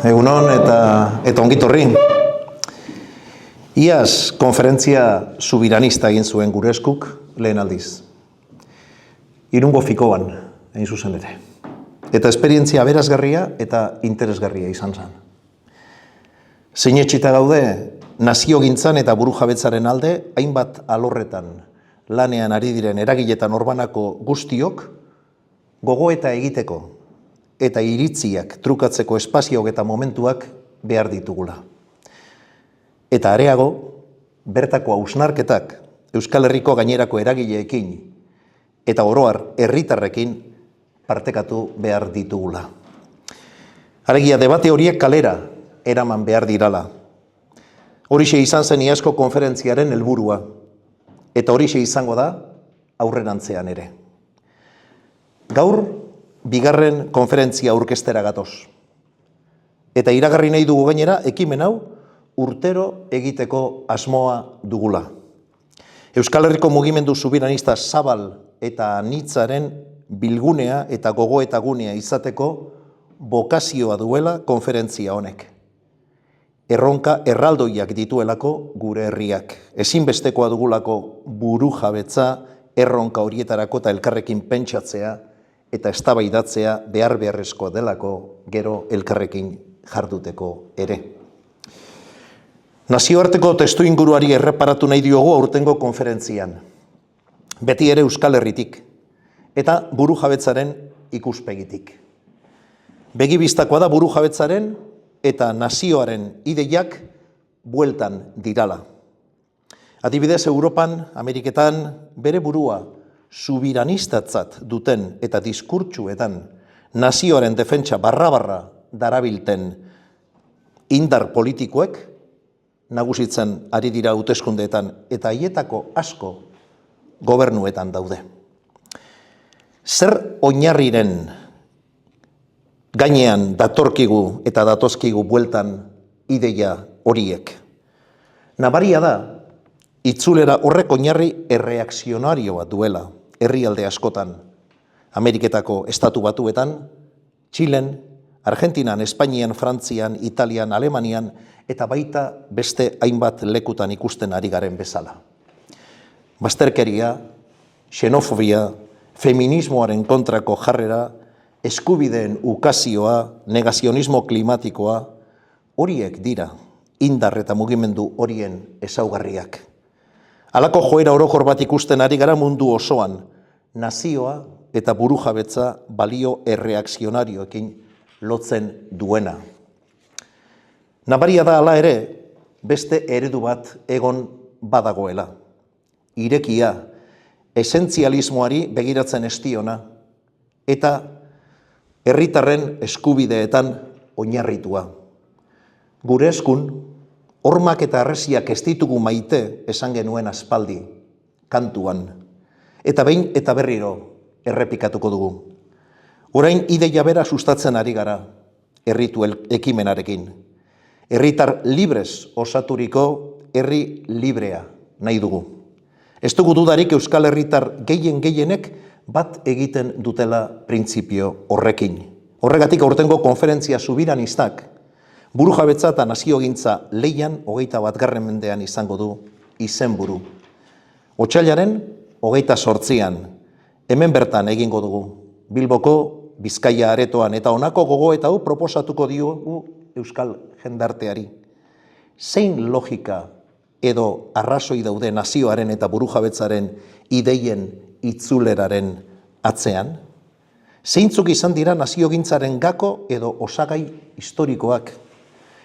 Egunon eta ongitorri. Iaz konferentzia subiranista egin zuen gure eskuk lehen aldiz. Irungo Fikoan, egin zuzen ere. Eta esperientzia aberasgarria eta interesgarria izan zen. Sinetsita gaude, naziogintzan eta burujabetzaren alde, hainbat alorretan lanean ari diren eragiletan orbanako guztiok, gogoeta egiteko eta iritziak trukatzeko espazioak eta momentuak behar ditugula. Eta areago, bertako hausnarketak Euskal Herriko gainerako eragileekin eta oroar herritarrekin partekatu behar ditugula. Alegia, debate horiek kalera eraman behar dirala. Horixe izan zen iazko konferentziaren helburua, eta horixe izango da aurrerantzean ere. Gaur, bigarren konferentzia aurkeztera gatoz. Eta iragarri nahi dugu gainera, ekimen hau urtero egiteko asmoa dugula. Euskal Herriko mugimendu subiranista zabal eta anitzaren bilgunea eta gogoetagunea izateko bokazioa duela konferentzia honek. Erronka erraldoiak dituelako gure herriak. Ezinbestekoa dugulako burujabetza erronka horietarako eta elkarrekin pentsatzea eta eztabaidatzea behar beharrezkoa delako gero elkarrekin jarduteko ere. Nazioarteko testuinguruari erreparatu nahi diogu aurtengo konferentzian. Beti ere Euskal Herritik eta burujabetzaren ikuspegitik. Begibistakoa da burujabetzaren eta nazioaren ideiak bueltan dirala. Adibidez, Europan, Ameriketan, bere burua subiranistatzat duten eta diskurtsuetan nazioaren defentsa barra darabilten indar politikoek nagusitzen ari dira hauteskundeetan eta haietako asko gobernuetan daude. Zer oinarriren gainean datorkigu eta datozkigu bueltan ideia horiek? Nabaria da, itzulera horrek oinarri erreakzionarioa duela, herrialde askotan, Ameriketako estatu batuetan, Txilen, Argentinan, Espainian, Frantzian, Italian, Alemanian, eta baita beste hainbat lekutan ikusten ari garen bezala. Bazterkeria, xenofobia, feminismoaren kontrako jarrera, eskubideen ukazioa, negazionismo klimatikoa, horiek dira, indar eta mugimendu horien ezaugarriak. Halako joera orokor bat ikusten ari gara mundu osoan, nazioa eta burujabetza balio erreakzionarioekin lotzen duena. Nabaria da hala ere, beste eredu bat egon badagoela. Irekia, esentzialismoari begiratzen estiona, eta herritarren eskubideetan oinarritua. Gure eskun, hormak eta harresiak ez ditugu maite esan genuen aspaldi, kantuan, eta behin eta berriro errepikatuko dugu. Orain ideia bera sustatzen ari gara, herritu ekimenarekin. Herritar librez osaturiko herri librea nahi dugu. Ez dugu dudarik Euskal Herritar gehienek bat egiten dutela printzipio horrekin. Horregatik aurtengo konferentzia subiranistak, burujabetza eta naziogintza leian 21. mendean izango du izenburu. Otsailaren 28. Hemen bertan egingo dugu. Bilboko, Bizkaia aretoan eta honako gogoeta hau proposatuko diogu Euskal jendarteari. Zein logika edo arrazoi daude nazioaren eta burujabetzaren ideien itzuleraren atzean? Zeintzuk izan dira naziogintzaren gako edo osagai historikoak?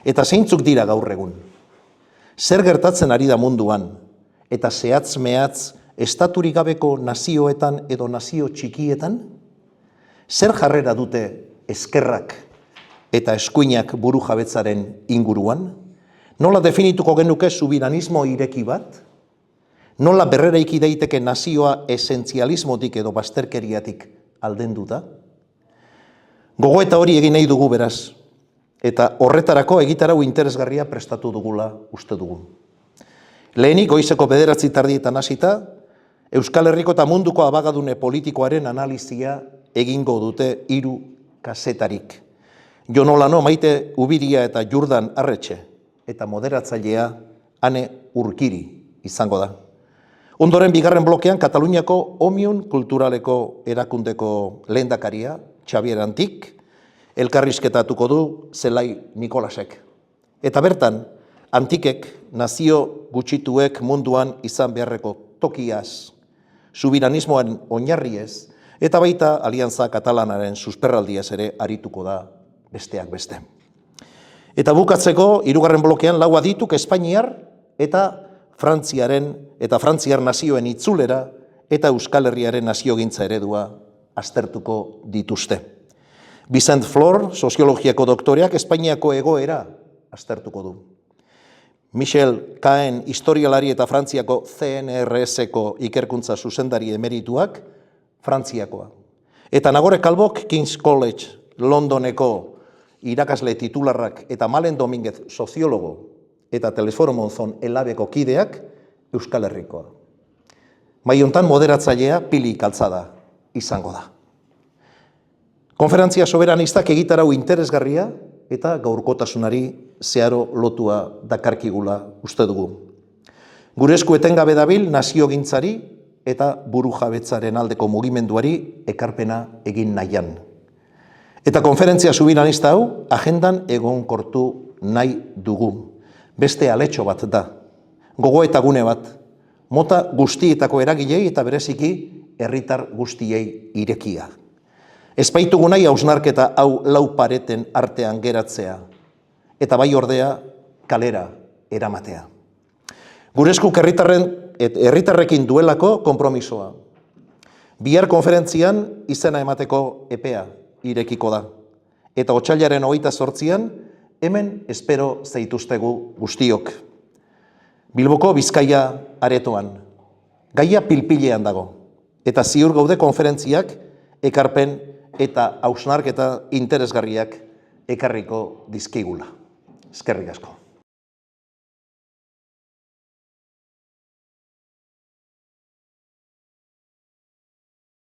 Eta zeintzuk dira gaur egun? Zer gertatzen ari da munduan? Eta zehatz-mehatz estaturik gabeko nazioetan edo nazio txikietan? Zer jarrera dute ezkerrak eta eskuinak burujabetzaren inguruan? Nola definituko genuke subiranismo ireki bat? Nola berreraiki daiteke nazioa esentzialismotik edo bazterkeriatik aldenduta? Gogoeta hori egin nahi dugu beraz, eta horretarako egitarau interesgarria prestatu dugula uste dugu. Lehenik goizeko 9:00 hasita, Euskal Herriko eta munduko abagadune politikoaren analizia egingo dute 3 kazetarik. Jon Olano, Maite Ubiria eta Jurdan Arretxe, eta moderatzailea Ane Urkiri izango da. Ondoren bigarren blokean Kataluniako Omiun Kulturaleko erakundeko lehendakaria, Xabier Antik, elkarrizketatuko du Zelai Nikolasek. Eta bertan, Antikek nazio gutxituek munduan izan beharreko tokiaz, subiranismoan oinarriez, eta baita Aliantza Katalanaren susperraldiaz ere arituko da besteak beste. Eta bukatzeko, hirugarren blokean lau adituk Espainiar eta Frantziar nazioen itzulera eta Euskal Herriaren naziogintza eredua aztertuko dituzte. Vicent Flor, soziologiako doktoreak, Espainiako egoera aztertuko du. Michel Caen, historialari eta Frantziako CNRS-eko ikerkuntza zuzendari emerituak, Frantziakoa. Eta Nagore Kalbok, King's College, Londoneko irakasle titularrak eta Malen Dominguez, soziologo, eta Telesforo Monzon elabeko kideak, Euskal Herrikoa. Maiontan moderatzailea Pili Kaltzada izango da. Konferentzia soberanistak egitarau interesgarria eta gaurkotasunari zeharo lotua dakarkigula uste dugu. Gure esku etengabe dabil naziogintzari eta burujabetzaren aldeko mugimenduari ekarpena egin nahian. Eta konferentzia soberanista hau agendan egonkortu nahi dugu. Beste aletxo bat da, gogo eta gune bat, mota guztietako eragilei eta bereziki herritar guztiei irekia. Ez baitugu nahi hausnarketa hau lau pareten artean geratzea, eta bai ordea kalera eramatea. Gure eskuk herritarrekin duelako konpromisoa. Bihar konferentzian izena emateko epea irekiko da, eta otsailaren 28an hemen espero zaituztegu guztiok. Bilboko Bizkaia aretoan, gaia pilpilean dago, eta ziur gaude konferentziak ekarpen eta hausnarketa interesgarriak ekarriko dizkigula. Eskerrik asko.